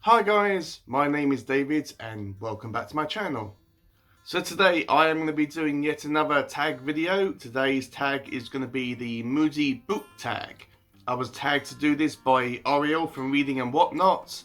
Hi guys, my name is David and welcome back to my channel. So today I am going to be doing yet another tag video. Today's tag is going to be the Moody Book Tag. I was tagged to do this by Ariel from Reading and Whatnot,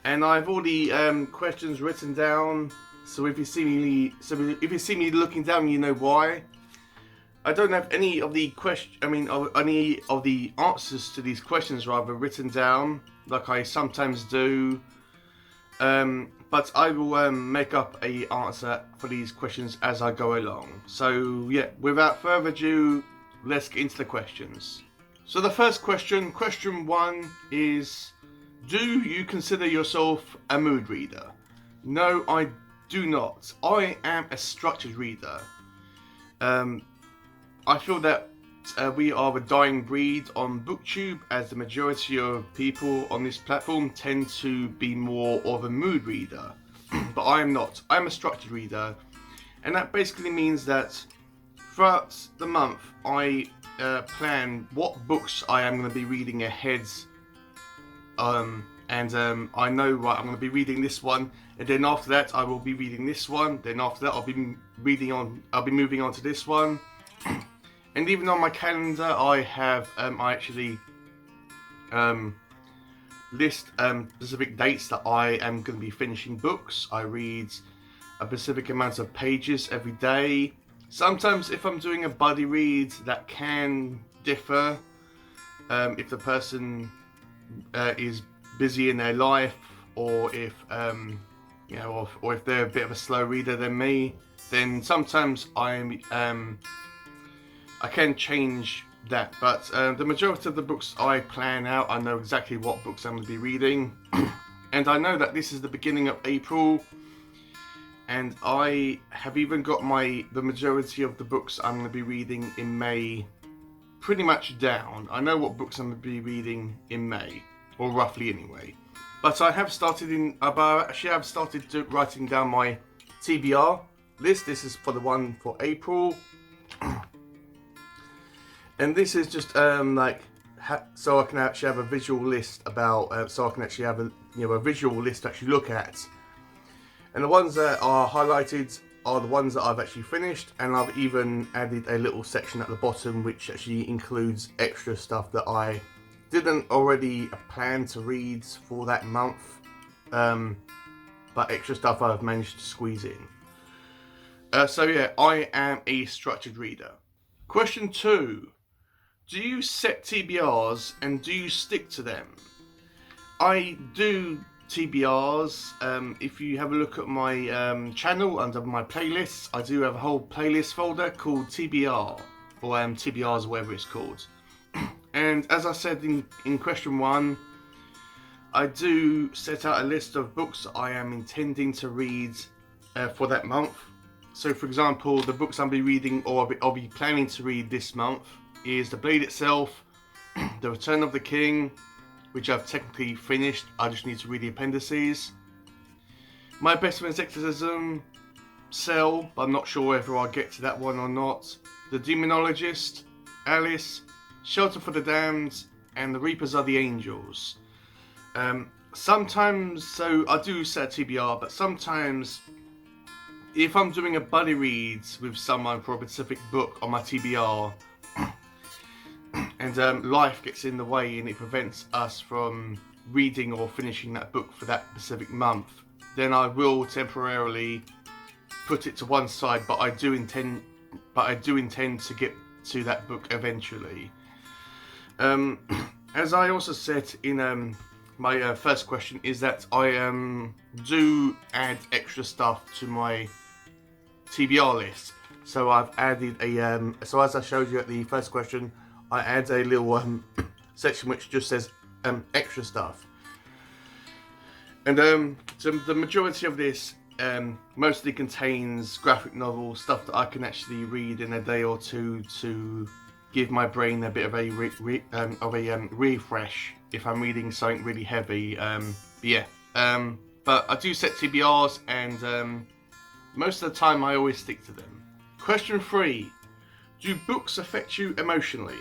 and I've already questions written down. So if you see me looking down, you know why. I don't have any of the any of the answers to these questions rather written down like I sometimes do. But I will make up a answer for these questions as I go along. So yeah, without further ado, let's get into the questions. So the first question, question 1 is, do you consider yourself a mood reader? No, I do not. I am a structured reader. I feel that we are a dying breed on BookTube, as the majority of people on this platform tend to be more of a mood reader. But I am not. I'm a structured reader, and that basically means that throughout the month I plan what books I am going to be reading ahead. I know, right, I'm going to be reading this one, and then after that I will be reading this one. Then after that I'll be moving on to this one. And even on my calendar, I have I actually list specific dates that I am going to be finishing books. I read a specific amount of pages every day. Sometimes, if I'm doing a buddy read, that can differ. If the person is busy in their life, or if or if they're a bit of a slow reader than me, then sometimes I can change that, but the majority of the books I plan out, I know exactly what books I'm going to be reading. And I know that this is the beginning of April, and I have even got the majority of the books I'm going to be reading in May pretty much down. I know what books I'm going to be reading in May, or roughly anyway. But I have started writing down my TBR list. This is for the one for April. And this is just so I can actually have a visual list about, so I can actually have a visual list to actually look at. And the ones that are highlighted are the ones that I've actually finished, and I've even added a little section at the bottom which actually includes extra stuff that I didn't already plan to read for that month, but extra stuff I've managed to squeeze in. So yeah, I am a structured reader. Question 2. Do you set TBRs and do you stick to them? I do TBRs. If you have a look at my channel under my playlists, I do have a whole playlist folder called TBR, or TBRs, or whatever it's called. And as I said in question 1, I do set out a list of books I am intending to read for that month. So for example, the books I'll be reading, or I'll be planning to read this month, is The Blade itself, The Return of the King, which I've technically finished, I just need to read the appendices, My Best Friend's Exorcism, Cell, but I'm not sure whether I'll get to that one or not, The Demonologist, Alice, Shelter for the Damned, and The Reapers Are the Angels. Sometimes, so I do set a TBR, but sometimes if I'm doing a buddy read with someone for a specific book on my TBR, and life gets in the way and it prevents us from reading or finishing that book for that specific month, then I will temporarily put it to one side, but I do intend to get to that book eventually. As I also said in my first question, is that I do add extra stuff to my TBR list. So I've added so as I showed you at the first question, I add a little section which just says extra stuff. And so the majority of this mostly contains graphic novel stuff that I can actually read in a day or two to give my brain a bit of a refresh if I'm reading something really heavy. But I do set TBRs, and most of the time I always stick to them. Question 3. Do books affect you emotionally?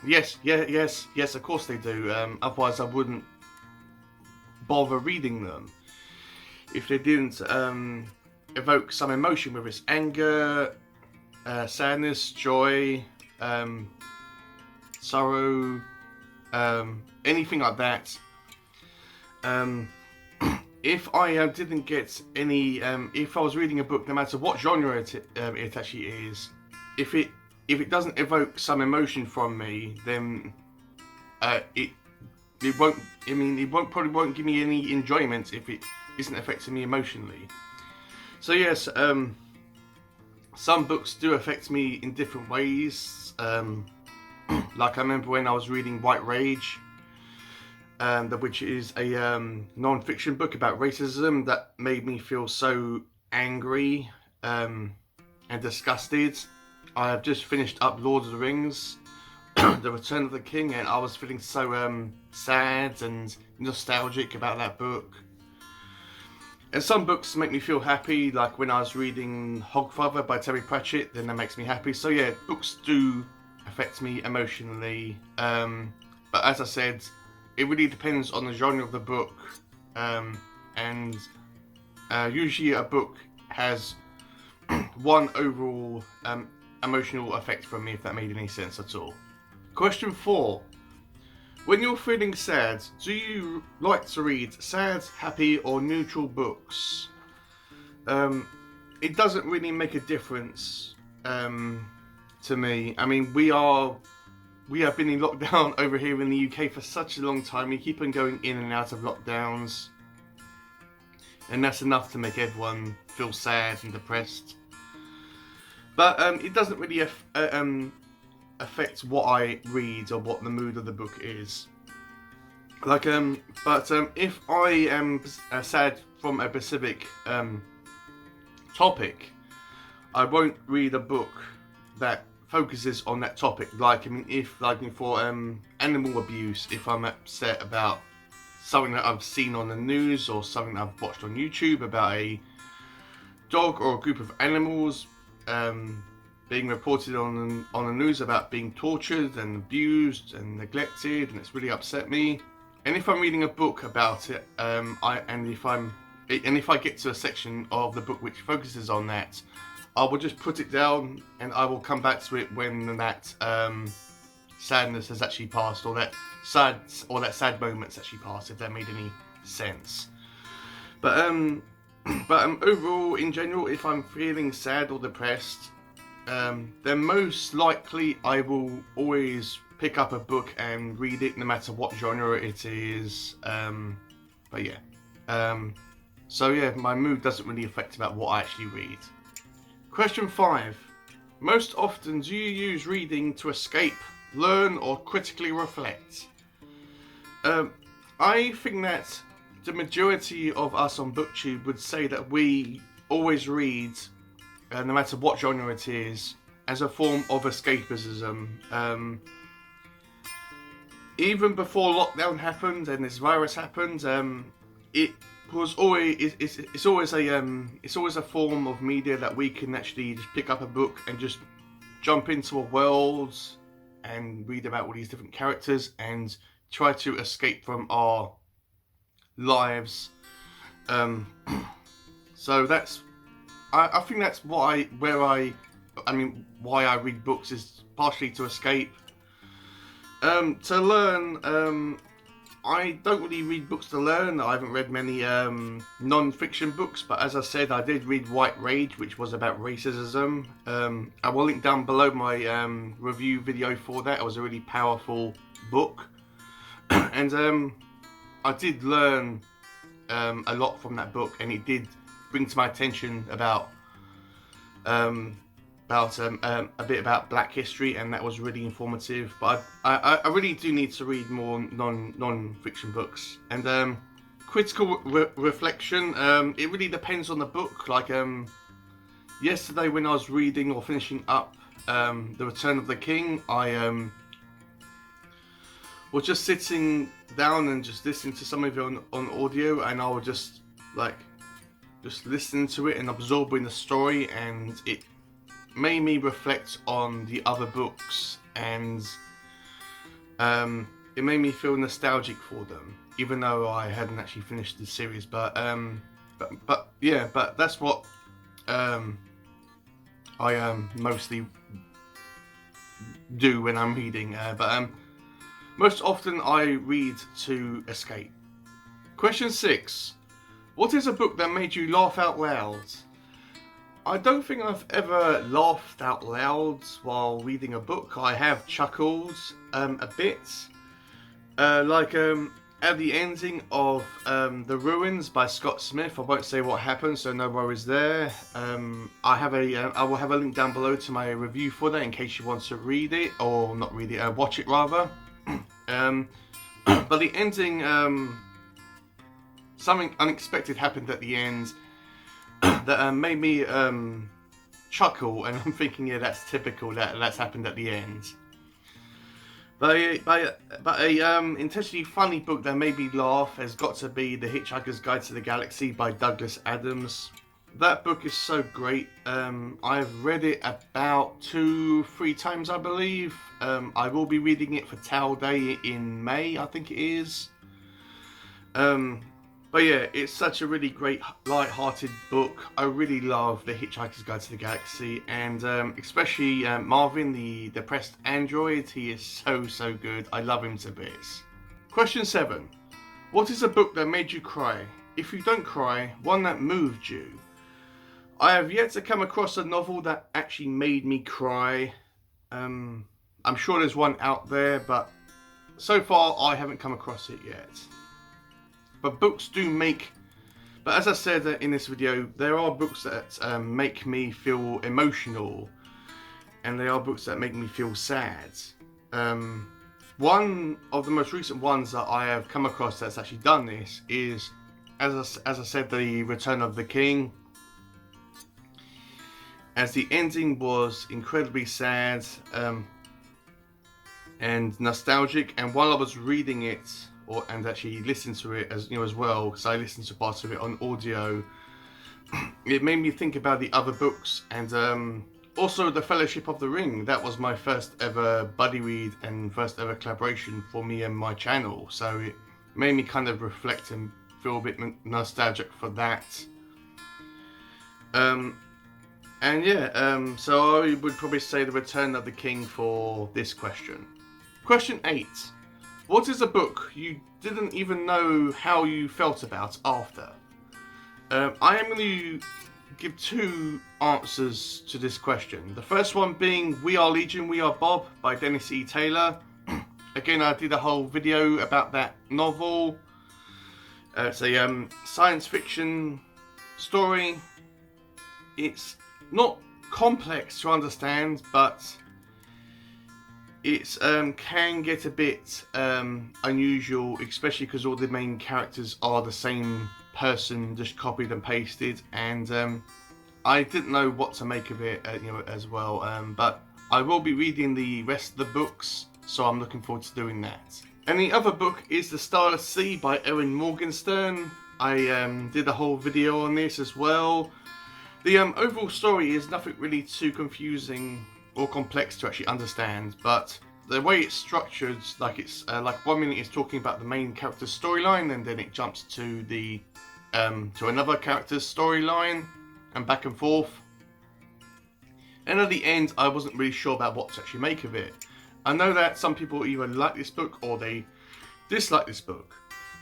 Yes, of course they do. Otherwise I wouldn't bother reading them if they didn't evoke some emotion, whether it's anger, sadness, joy, sorrow, anything like that. If I didn't get any, if I was reading a book, no matter what genre it actually is, if it doesn't evoke some emotion from me, then it won't. I mean, it probably won't give me any enjoyment if it isn't affecting me emotionally. So yes, some books do affect me in different ways. Like I remember when I was reading White Rage, which is a non-fiction book about racism that made me feel so angry and disgusted. I have just finished up Lord of the Rings, The Return of the King, and I was feeling so sad and nostalgic about that book. And some books make me feel happy, like when I was reading Hogfather by Terry Pratchett, then that makes me happy. So yeah, books do affect me emotionally. But as I said, it really depends on the genre of the book. And usually a book has one overall emotional effect from me, if that made any sense at all. Question 4. When you're feeling sad, do you like to read sad, happy, or neutral books? It doesn't really make a difference to me. I mean, we have been in lockdown over here in the UK for such a long time. We keep on going in and out of lockdowns, and that's enough to make everyone feel sad and depressed. But it doesn't really affect what I read or what the mood of the book is. Like, but if I am sad from a specific topic, I won't read a book that focuses on that topic. Like, I mean, if like for animal abuse, if I'm upset about something that I've seen on the news or something that I've watched on YouTube about a dog or a group of animals being reported on the news about being tortured and abused and neglected, and it's really upset me. And if I'm reading a book about it, if I get to a section of the book which focuses on that, I will just put it down and I will come back to it when that sadness has actually passed, or that sad moment's actually passed, if that made any sense. But overall, in general, if I'm feeling sad or depressed, then most likely I will always pick up a book and read it, no matter what genre it is. But yeah, so yeah, my mood doesn't really affect about what I actually read. Question 5. Most often, do you use reading to escape, learn, or critically reflect? I think that the majority of us on BookTube would say that we always read, no matter what genre it is, as a form of escapism. Even before lockdown happened and this virus happened, it was always it's always a form of media that we can actually just pick up a book and just jump into a world and read about all these different characters and try to escape from our lives. So that's I think that's why I read books is partially to escape. To learn, I don't really read books to learn. I haven't read many non-fiction books, but as I said, I did read White Rage, which was about racism. I will link down below my review video for that. It was a really powerful book, and I did learn a lot from that book, and it did bring to my attention about a bit about Black history, and that was really informative. But I really do need to read more non-fiction books. And critical reflection, it really depends on the book. Like yesterday when I was reading or finishing up The Return of the King, I was just sitting down and just listening to some of it on audio, and I was just listening to it and absorbing the story, and it made me reflect on the other books, and it made me feel nostalgic for them. even though I hadn't actually finished the series. But yeah, but that's what I mostly do when I'm reading. But most often I read to escape. Question 6. What is a book that made you laugh out loud? I don't think I've ever laughed out loud while reading a book. I have chuckled a bit. At the ending of The Ruins by Scott Smith. I won't say what happens, so no worries there. I will have a link down below to my review for that in case you want to read it, or not read it, watch it rather. But the ending, something unexpected happened at the end that made me chuckle, and I'm thinking, yeah, that's typical. That's happened at the end. But a intentionally funny book that made me laugh has got to be The Hitchhiker's Guide to the Galaxy by Douglas Adams. That book is so great. I've read it about 2-3 times, I believe. I will be reading it for Tau Day in May, I think it is. But yeah, it's such a really great, light-hearted book. I really love The Hitchhiker's Guide to the Galaxy, and especially Marvin, the depressed android. He is so good. I love him to bits. Question 7. What is a book that made you cry? If you don't cry, one that moved you. I have yet to come across a novel that actually made me cry. I'm sure there's one out there, but so far I haven't come across it yet. But books do make... But as I said in this video, there are books that make me feel emotional. And there are books that make me feel sad. One of the most recent ones that I have come across that's actually done this is, as I said, The Return of the King. As the ending was incredibly sad and nostalgic. And while I was reading it, and actually listened to it as well, because I listened to parts of it on audio, it made me think about the other books, and also The Fellowship of the Ring. That was my first ever buddy read and first ever collaboration for me and my channel, so it made me kind of reflect and feel a bit nostalgic for that. And yeah, so I would probably say The Return of the King for this question. Question 8. What is a book you didn't even know how you felt about after? I am going to give 2 answers to this question. The first one being We Are Legion, We Are Bob by Dennis E. Taylor. Again, I did a whole video about that novel. It's a science fiction story. It's not complex to understand, but it can get a bit unusual, especially because all the main characters are the same person, just copied and pasted, and I didn't know what to make of it, as well. But I will be reading the rest of the books, so I'm looking forward to doing that. And the other book is The Starless Sea by Erin Morgenstern. I did a whole video on this as well. The overall story is nothing really too confusing or complex to actually understand, but the way it's structured, like it's like 1 minute it's talking about the main character's storyline, and then it jumps to the to another character's storyline, and back and forth. And at the end, I wasn't really sure about what to actually make of it. I know that some people either like this book or they dislike this book,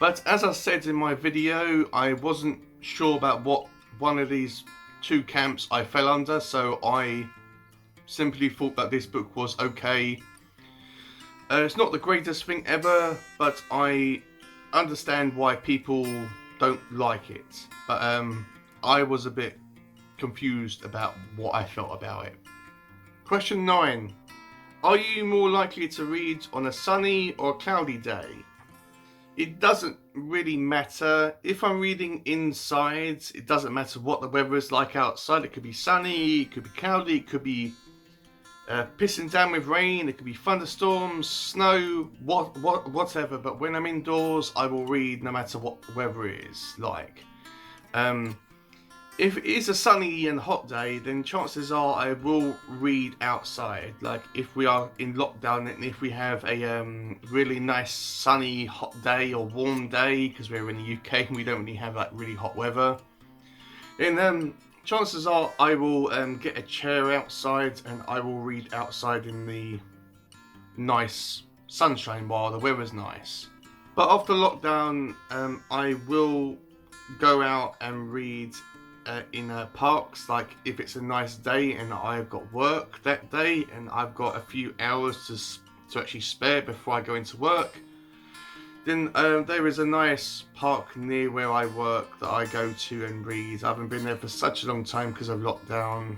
but as I said in my video, I wasn't sure about what one of these 2 camps I fell under, so I simply thought that this book was okay. It's not the greatest thing ever, but I understand why people don't like it. But I was a bit confused about what I felt about it. Question 9. Are you more likely to read on a sunny or cloudy day? It doesn't really matter. If I'm reading inside, it doesn't matter what the weather is like outside. It could be sunny, it could be cloudy, it could be pissing down with rain, it could be thunderstorms, snow, whatever. But when I'm indoors, I will read no matter what the weather is like. If it is a sunny and hot day, then chances are I will read outside. Like if we are in lockdown and if we have a really nice sunny hot day or warm day, because we're in the UK and we don't really have like really hot weather, then chances are I will get a chair outside and I will read outside in the nice sunshine while the weather's nice. But after lockdown, I will go out and read in parks. Like if it's a nice day and I've got work that day and I've got a few hours to actually spare before I go into work, then there is a nice park near where I work that I go to and read. I haven't been there for such a long time because of lockdown.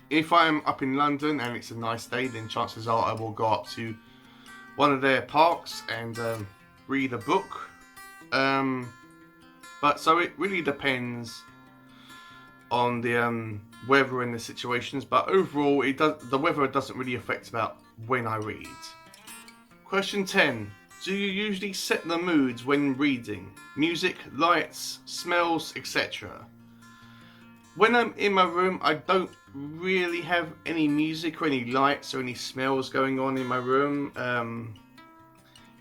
If I'm up in London and it's a nice day, then chances are I will go up to one of their parks and read a book. But so it really depends on the weather and the situations. But overall, the weather doesn't really affect about when I read. Question 10. Do you usually set the moods when reading? Music, lights, smells, etc. When I'm in my room, I don't really have any music or any lights or any smells going on in my room.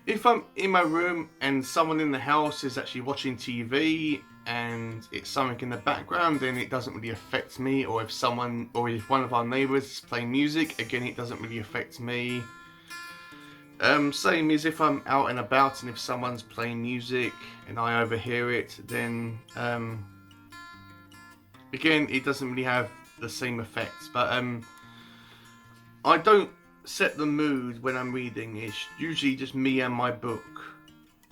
If I'm in my room and someone in the house is actually watching TV and it's something in the background, then it doesn't really affect me. Or if one of our neighbours is playing music, again, it doesn't really affect me. Same as if I'm out and about and if someone's playing music and I overhear it, then again, it doesn't really have the same effects. But I don't set the mood when I'm reading. It's usually just me and my book,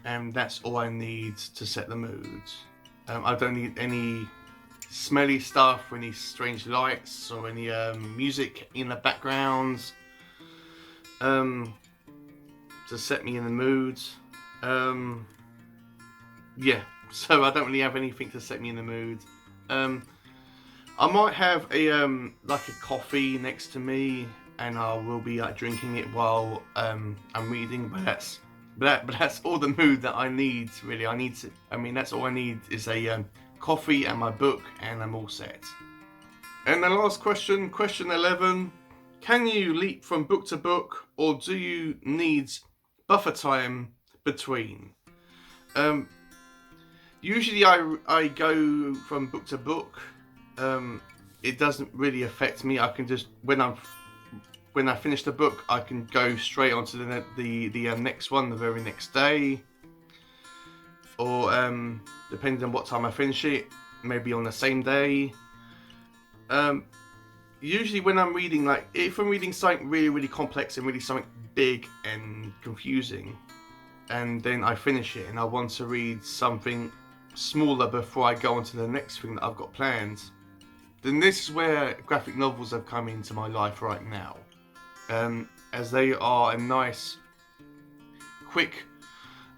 and that's all I need to set the mood. I don't need any smelly stuff or any strange lights or any music in the background to set me in the mood. Yeah, so I don't really have anything to set me in the mood. I might have a like a coffee next to me, and I will be like drinking it while I'm reading. But that's all the mood that I need. Really, that's all I need is a coffee and my book, and I'm all set. And the last question, question 11: can you leap from book to book, or do you need buffer time between? Usually I go from book to book. It doesn't really affect me. I can just when I finish the book, I can go straight onto the next one the very next day, or depending on what time I finish it, maybe on the same day. Usually when I'm reading, like if I'm reading something really, really complex and really something big and confusing, and then I finish it and I want to read something smaller before I go on to the next thing that I've got planned, then this is where graphic novels have come into my life right now. As they are a nice, quick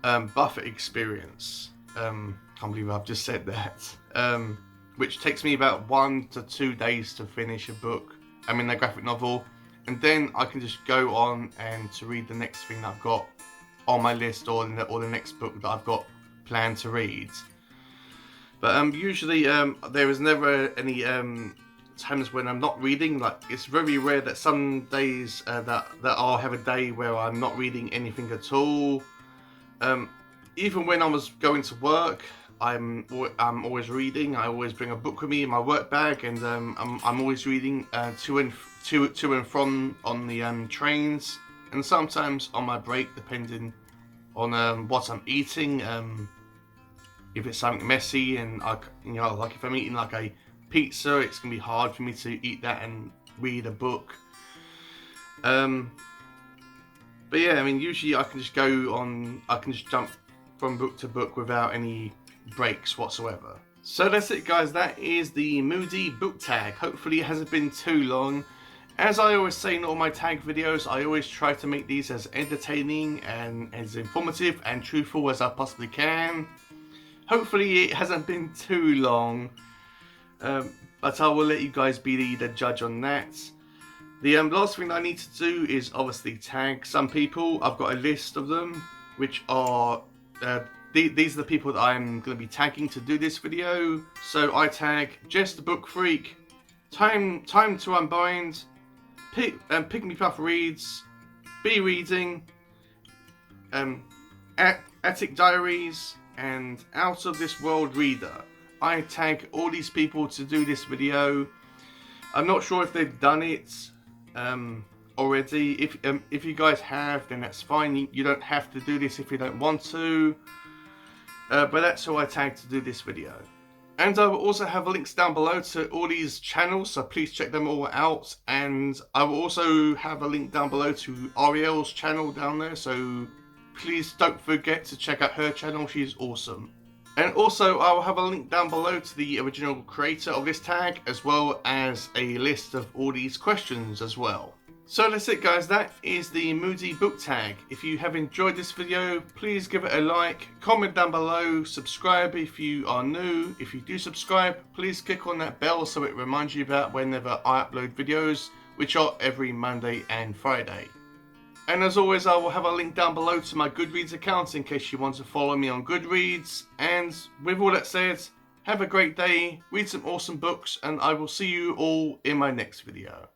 buffer experience. Can't believe I've just said that. Which takes me about 1 to 2 days to finish a book. A graphic novel, and then I can just go on and to read the next thing that I've got on my list, or the next book that I've got planned to read. But usually there is never any times when I'm not reading. Like it's very rare that some days that I'll have a day where I'm not reading anything at all. Even when I was going to work, I'm always reading. I always bring a book with me in my work bag, and I'm always reading to and from on the trains, and sometimes on my break, depending on what I'm eating. If it's something messy and like if I'm eating like a pizza, it's gonna be hard for me to eat that and read a book. But yeah, usually I can just jump from book to book without any breaks whatsoever. So that's it, guys. That is the Moody Book Tag. Hopefully it hasn't been too long. As I always say in all my tag videos, I always try to make these as entertaining and as informative and truthful as I possibly can. Hopefully it hasn't been too long, but I will let you guys be the judge on that. The last thing I need to do is obviously tag some people. I've got a list of them, which are these are the people that I'm going to be tagging to do this video. So I tag Jess the Book Freak, Time to Unbind, Pygmy Puff Reads, Be Reading, Attic Diaries, and Out of This World Reader. I tag all these people to do this video. I'm not sure if they've done it already. If you guys have, then that's fine. You don't have to do this if you don't want to. But that's who I tagged to do this video. And I will also have links down below to all these channels, so please check them all out. And I will also have a link down below to Ariel's channel down there, so please don't forget to check out her channel. She's awesome. And also I will have a link down below to the original creator of this tag, as well as a list of all these questions as well. So that's it guys, that is the Moody Book Tag. If you have enjoyed this video, please give it a like, comment down below, subscribe if you are new. If you do subscribe, please click on that bell so it reminds you about whenever I upload videos, which are every Monday and Friday. And as always, I will have a link down below to my Goodreads account in case you want to follow me on Goodreads. And with all that said, have a great day, read some awesome books, and I will see you all in my next video.